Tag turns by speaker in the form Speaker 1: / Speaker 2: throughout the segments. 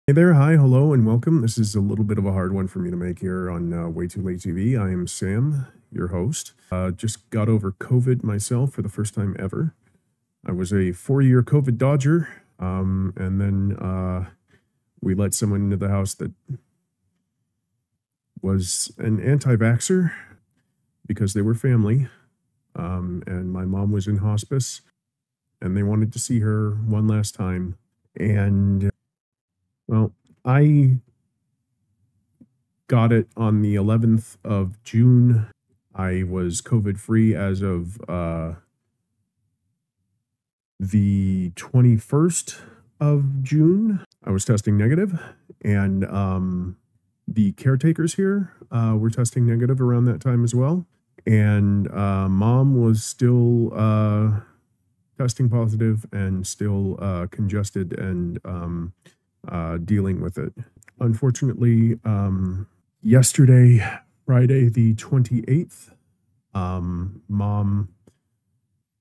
Speaker 1: Hey there, hi, hello, and welcome. This is a little bit of a hard one for me to make here on Way Too Late TV. I am Sam, your host. Just got over COVID myself for the first time ever. I was a 4-year COVID dodger, and then we let someone into the house that was an anti-vaxxer because they were family, and my mom was in hospice, and they wanted to see her one last time. And well, I got it on the 11th of June. I was COVID free as of the 21st of June. I was testing negative, and the caretakers here were testing negative around that time as well. And mom was still testing positive and still congested and dealing with it. Unfortunately, yesterday, Friday the 28th, mom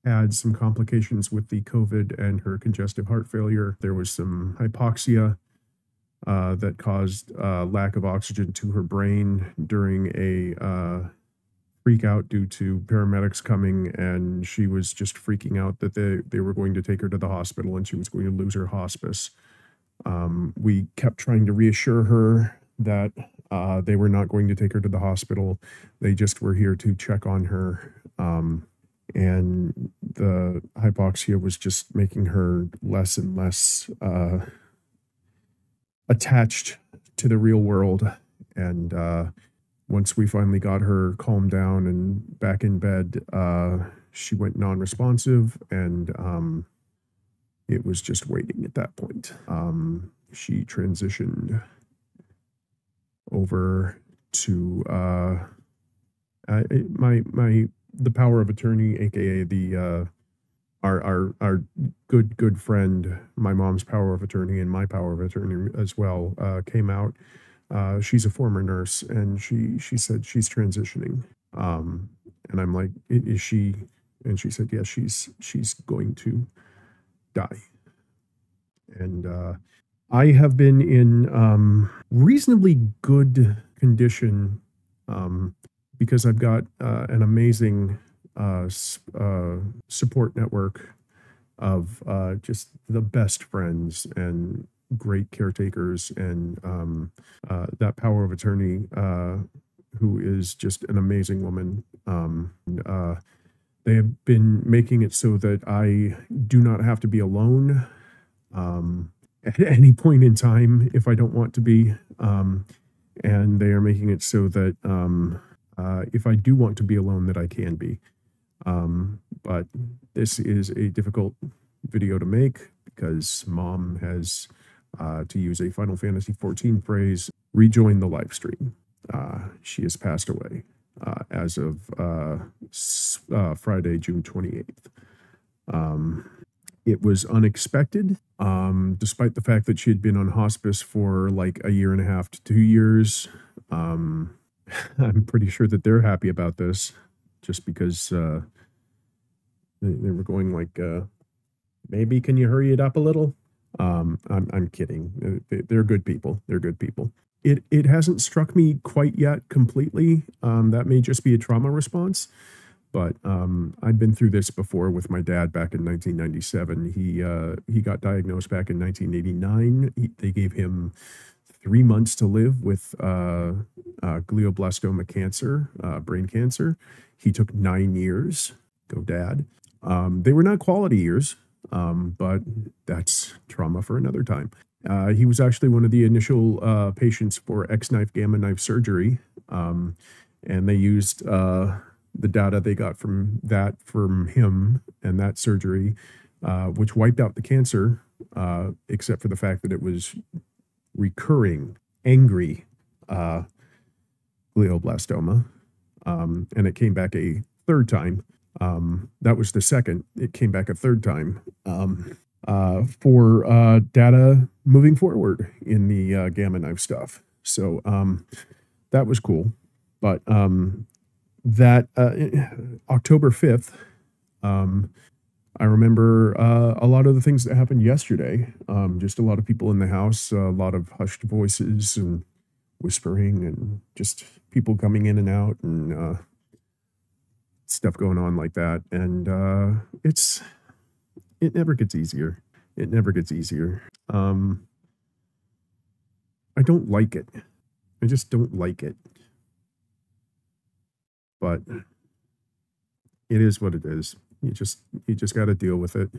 Speaker 1: had some complications with the COVID and her congestive heart failure. There was some hypoxia that caused lack of oxygen to her brain during a freak out due to paramedics coming, and she was just freaking out that they were going to take her to the hospital and she was going to lose her hospice. We kept trying to reassure her that they were not going to take her to the hospital. They just were here to check on her. And the hypoxia was just making her less and less attached to the real world. And once we finally got her calmed down and back in bed, she went non-responsive, and it was just waiting at that point. She transitioned over to the power of attorney, aka the our good friend, my mom's power of attorney and my power of attorney as well, came out. She's a former nurse, and she said she's transitioning. And I'm like, is she? And she said, yes, she's going to die. And I have been in reasonably good condition because I've got an amazing support network of just the best friends and great caretakers, and that power of attorney who is just an amazing woman. They have been making it so that I do not have to be alone at any point in time if I don't want to be. And they are making it so that if I do want to be alone, that I can be. But this is a difficult video to make because mom has, to use a Final Fantasy XIV phrase, rejoined the live stream. She has passed away as of Friday, June 28th. It was unexpected, despite the fact that she had been on hospice for like a year and a half to 2 years. I'm pretty sure that they're happy about this, just because they were going like, maybe can you hurry it up a little? I'm kidding. They're good people. They're good people. It hasn't struck me quite yet completely. That may just be a trauma response. But I've been through this before with my dad back in 1997. He got diagnosed back in 1989. They gave him 3 months to live with glioblastoma cancer, brain cancer. He took 9 years. Go dad. They were not quality years, but that's trauma for another time. He was actually one of the initial patients for X-knife gamma knife surgery, and they used the data they got from him and that surgery, which wiped out the cancer, except for the fact that it was recurring, angry glioblastoma, and it came back a third time. That was the second. It came back a third time for data moving forward in the gamma knife stuff. So that was cool. But that October 5th, I remember a lot of the things that happened yesterday. Just a lot of people in the house, a lot of hushed voices and whispering, and just people coming in and out, and stuff going on like that. And it never gets easier. It never gets easier. I don't like it. I just don't like it. But it is what it is. You just got to deal with it.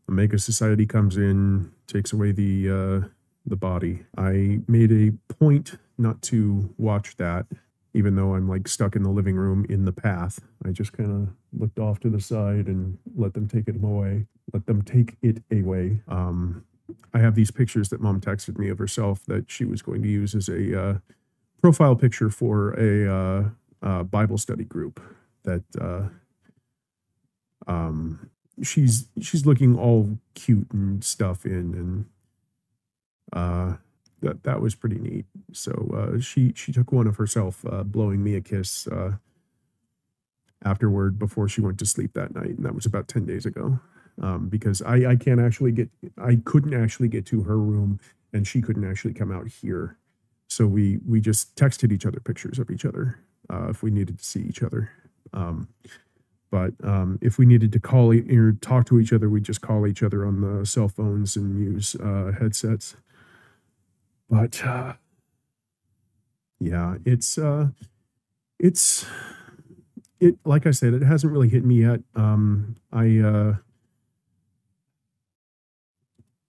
Speaker 1: A mega society comes in, takes away the body. I made a point not to watch that, even though I'm like stuck in the living room in the path. I just kind of looked off to the side and let them take it away. Let them take it away. I have these pictures that mom texted me of herself that she was going to use as a profile picture for a Bible study group that she's looking all cute and stuff in, and that was pretty neat. So she took one of herself blowing me a kiss afterward before she went to sleep that night, and that was about 10 days ago. Because I couldn't actually get to her room, and she couldn't actually come out here. So we just texted each other pictures of each other if we needed to see each other. But if we needed to call or talk to each other, we just call each other on the cell phones and use headsets. But yeah, it like I said, it hasn't really hit me yet.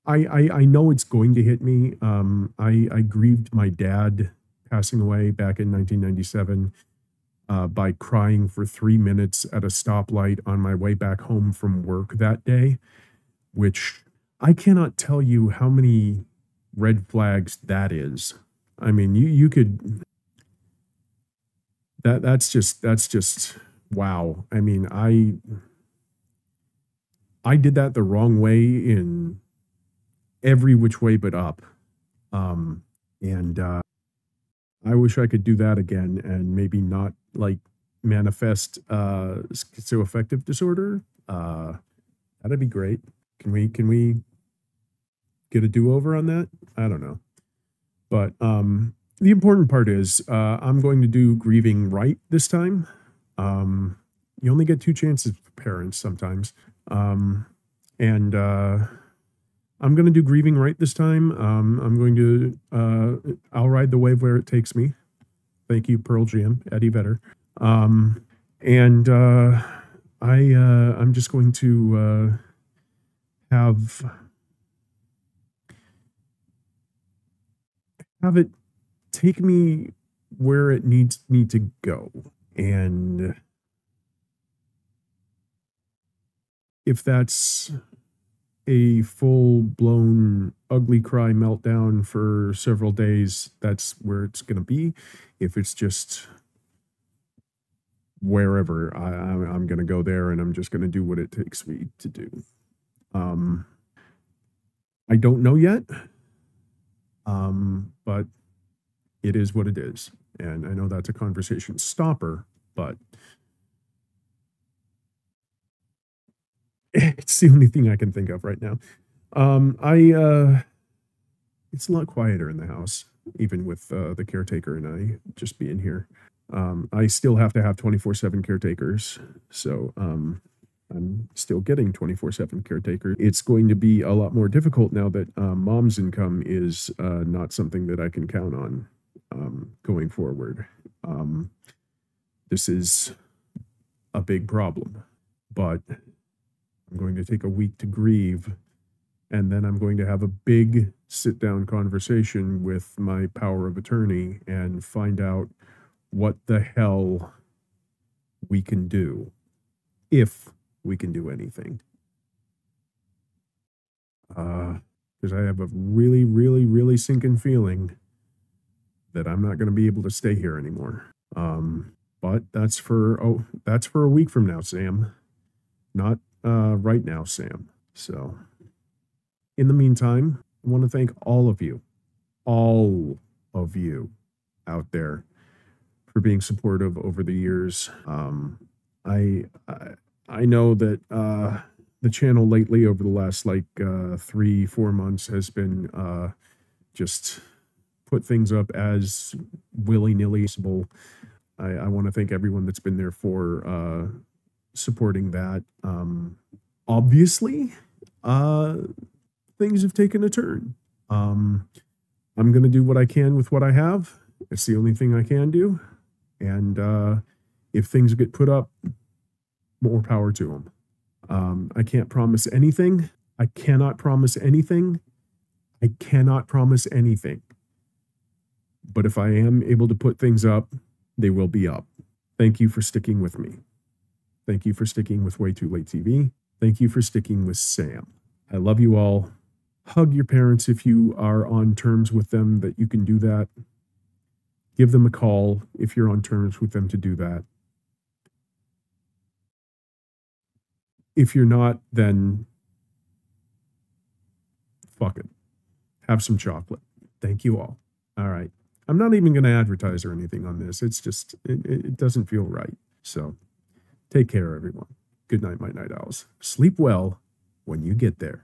Speaker 1: I know it's going to hit me. I grieved my dad passing away back in 1997 by crying for 3 minutes at a stoplight on my way back home from work that day, which I cannot tell you how many red flags that is. I mean, you could that's just wow. I mean, I did that the wrong way in every which way but up. And I wish I could do that again and maybe not like manifest schizoaffective disorder. That'd be great. Can we get a do-over on that? I don't know. But the important part is I'm going to do grieving right this time. You only get 2 chances for parents sometimes. And I'm going to do grieving right this time. I'm going to, I'll ride the wave where it takes me. Thank you, Pearl Jam, Eddie Vedder. And I'm just going to have it take me where it needs me to go. And if that's a full-blown ugly cry meltdown for several days, that's where it's going to be. If it's just wherever, I'm going to go there, and I'm just going to do what it takes me to do. I don't know yet, but it is what it is. And I know that's a conversation stopper, but it's the only thing I can think of right now. It's a lot quieter in the house, even with the caretaker and I just being here. I still have to have 24/7 caretakers, so I'm still getting 24/7 caretaker. It's going to be a lot more difficult now that mom's income is not something that I can count on going forward. This is a big problem, but I'm going to take a week to grieve, and then I'm going to have a big sit-down conversation with my power of attorney and find out what the hell we can do, if we can do anything. Because I have a really, really, really sinking feeling that I'm not going to be able to stay here anymore. But that's for a week from now, Sam. Not right now, Sam. So, in the meantime, I want to thank all of you out there for being supportive over the years. I know that the channel lately over the last like 3-4 months has been just put things up as willy-nilly possible. I want to thank everyone that's been there for supporting that. Obviously, things have taken a turn. I'm going to do what I can with what I have. It's the only thing I can do. And if things get put up, more power to them. I can't promise anything. I cannot promise anything. I cannot promise anything. But if I am able to put things up, they will be up. Thank you for sticking with me. Thank you for sticking with Way Too Late TV. Thank you for sticking with Sam. I love you all. Hug your parents if you are on terms with them that you can do that. Give them a call if you're on terms with them to do that. If you're not, then fuck it. Have some chocolate. Thank you all. All right. I'm not even going to advertise or anything on this. It's just, it doesn't feel right. So take care, everyone. Good night, my night owls. Sleep well when you get there.